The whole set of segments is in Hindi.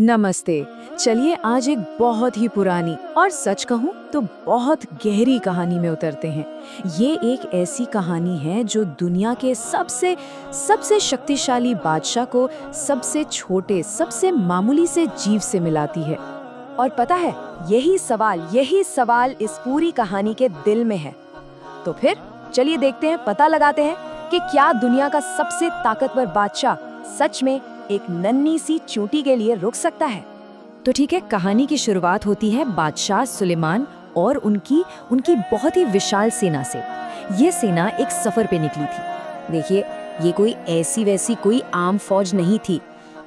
नमस्ते। चलिए आज एक बहुत ही पुरानी और सच कहूं तो बहुत गहरी कहानी में उतरते हैं। ये एक ऐसी कहानी है जो दुनिया के सबसे सबसे शक्तिशाली बादशाह को सबसे छोटे, सबसे मामूली से जीव से मिलाती है। और पता है, यही सवाल इस पूरी कहानी के दिल में है। तो फिर चलिए देखते हैं, पता लगाते हैं कि क्या दुनिया का सबसे ताकतवर बादशाह सच में एक नन्ही सी चींटी के लिए रुक सकता है। तो ठीक है, कहानी की शुरुआत होती है बादशाह सुलेमान और उनकी बहुत ही विशाल सेना से। ये सेना एक सफर पे निकली थी। देखिए, ये कोई ऐसी वैसी कोई आम फौज नहीं थी।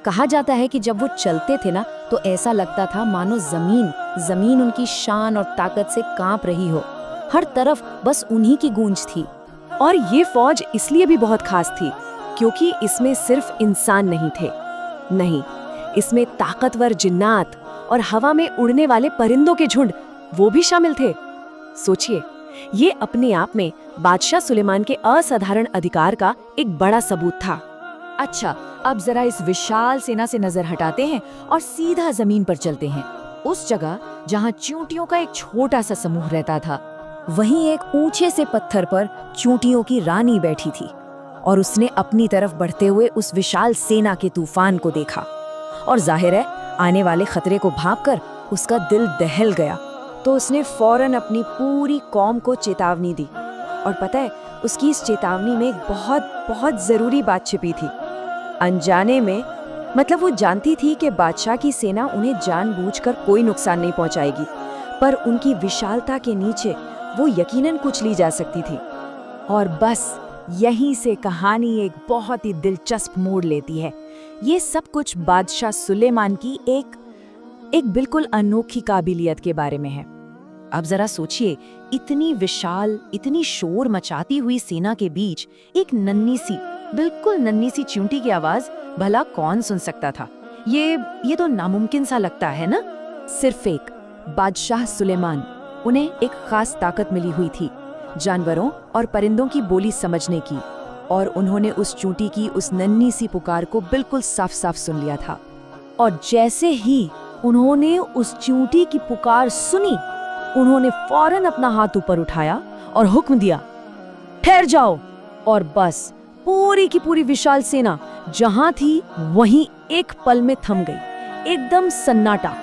कहा जाता है कि जब वो चलते थे ना, तो ऐसा लगता था मानो जमीन उनकी शान और ताकत से कांप रही हो। हर तरफ बस उन्हीं की गूंज थी। और ये फौज इसलिए भी बहुत खास थी क्योंकि इसमें सिर्फ इंसान नहीं थे, नहीं, इसमें ताकतवर जिन्नात और हवा में उड़ने वाले परिंदों के झुंड वो भी शामिल थे। सोचिए, ये अपने आप में बादशाह सुलेमान के असाधारण अधिकार का एक बड़ा सबूत था। अच्छा, अब जरा इस विशाल सेना से नजर हटाते हैं और सीधा जमीन पर चलते हैं। उस जगह जहाँ चींटियों का एक छोटा सा समूह रहता था, वहीं एक ऊंचे से पत्थर पर चींटियों की रानी बैठी थी और उसने अपनी तरफ बढ़ते हुए उस विशाल सेना के तूफान को देखा। और जाहिर है, आने वाले खतरे को भांपकर उसका दिल दहल गया। तो उसने फौरन अपनी पूरी कौम को चेतावनी दी। और पता है, उसकी इस चेतावनी में एक बहुत बहुत जरूरी बात छिपी थी। अनजाने में, मतलब वो जानती थी कि बादशाह की सेना उन्हें जानबूझकर कोई नुकसान नहीं पहुंचाएगी, पर उनकी विशालता के नीचे वो यकीनन कुचली ली जा सकती थी। और बस यहीं से कहानी एक बहुत ही दिलचस्प मोड़ लेती है। ये सब कुछ बादशाह सुलेमान की एक बिल्कुल अनोखी काबिलियत के बारे में है। अब जरा सोचिए, इतनी विशाल, इतनी शोर मचाती हुई सेना के बीच एक बिल्कुल नन्ही सी चींटी की आवाज भला कौन सुन सकता था? ये तो नामुमकिन सा लगता है ना। सिर्फ एक बादशाह सुलेमान, उन्हें एक खास ताकत मिली हुई थी, जानवरों और परिंदों की बोली समझने की। और उन्होंने उस चींटी की उस नन्ही सी पुकार को बिल्कुल साफ साफ सुन लिया था। और जैसे ही उन्होंने उस चींटी की पुकार सुनी, उन्होंने फौरन अपना हाथ ऊपर उठाया और हुक्म दिया, ठहर जाओ। और बस पूरी की पूरी विशाल सेना जहां थी वहीं एक पल में थम गई, एकदम सन्नाटा।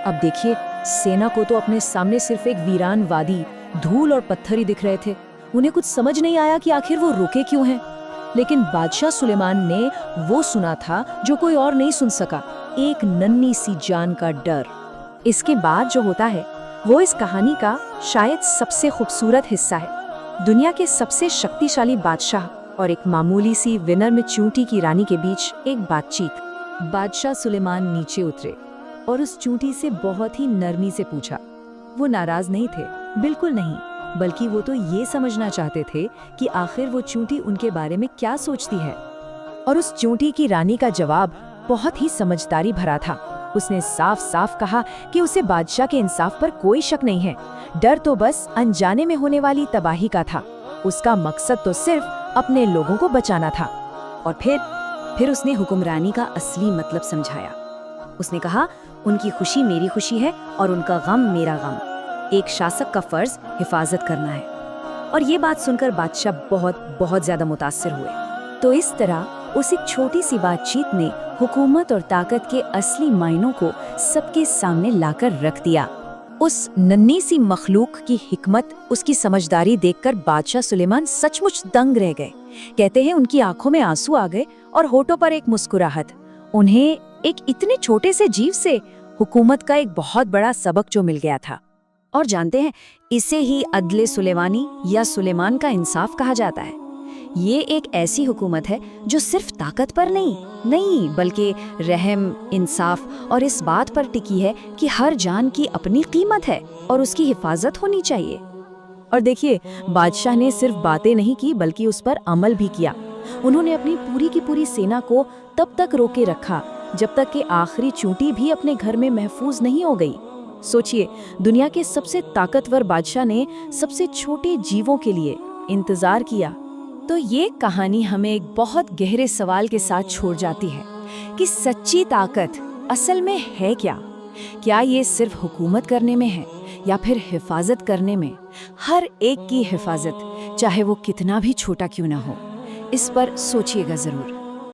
अब देखिए, सेना को तो अपने सामने सिर्फ एक वीरान वादी, धूल और पत्थर ही दिख रहे थे। उन्हें कुछ समझ नहीं आया कि आखिर वो रुके क्यों हैं। लेकिन बादशाह सुलेमान ने वो सुना था जो कोई और नहीं सुन सका, एक नन्ही सी जान का डर। इसके बाद जो होता है वो इस कहानी का शायद सबसे खूबसूरत हिस्सा है। दुनिया के सबसे शक्तिशाली बादशाह और एक मामूली सी विनम्र चींटी की रानी के बीच एक बातचीत। बादशाह सुलेमान नीचे उतरे और उस चींटी से बहुत ही नरमी से पूछा। वो नाराज नहीं थे, बिल्कुल नहीं, बल्कि वो तो ये समझना चाहते थे कि आखिर वो चींटी उनके बारे में क्या सोचती है। और उस चींटी की रानी का जवाब बहुत ही समझदारी भरा था। उसने साफ साफ कहा कि उसे बादशाह के इंसाफ पर कोई शक नहीं है। डर तो बस अनजाने में होने वाली तबाही का था। उसका मकसद तो सिर्फ अपने लोगों को बचाना था। और फिर उसने हुक्मरानी का असली मतलब समझाया। उसने कहा, उनकी खुशी मेरी खुशी है और उनका गम मेरा गम। एक शासक का फर्ज हिफाजत करना है। और ये बात सुनकर बादशाह बहुत ज्यादा मुतासिर हुए। तो इस तरह उस एक छोटी सी बातचीत ने हुकूमत और ताकत के असली मायनों को सबके सामने लाकर रख दिया। उस नन्ही सी मखलूक की हिकमत, उसकी समझदारी देखकर बादशाह सुलेमान सचमुच दंग रह गए। कहते हैं, उनकी आंखों में आंसू आ गए और होठों पर एक मुस्कुराहट। उन्हें एक इतने छोटे से जीव से हुकूमत का एक बहुत बड़ा सबक जो मिल गया था। और जानते हैं, इसे ही अदले सुलेमानी या सुलेमान का इंसाफ कहा जाता है। ये एक ऐसी हुकूमत है जो सिर्फ ताकत पर नहीं बल्कि रहम, इंसाफ और इस बात पर टिकी है कि हर जान की अपनी कीमत है और उसकी हिफाजत होनी चाहिए। और देखिए, बादशाह ने सिर्फ बातें नहीं की बल्कि उस पर अमल भी किया। उन्होंने अपनी पूरी की पूरी सेना को तब तक रोके रखा जब तक कि आखिरी चींटी भी अपने घर में महफूज नहीं हो गई। सोचिए, दुनिया के सबसे ताकतवर बादशाह ने सबसे छोटे जीवों के लिए इंतजार किया। तो ये कहानी हमें एक बहुत गहरे सवाल के साथ छोड़ जाती है कि सच्ची ताकत असल में है क्या? क्या ये सिर्फ हुकूमत करने में है या फिर हिफाजत करने में? हर एक की हिफाजत, चाहे वो कितना भी छोटा क्यों ना हो। इस पर सोचिएगा ज़रूर।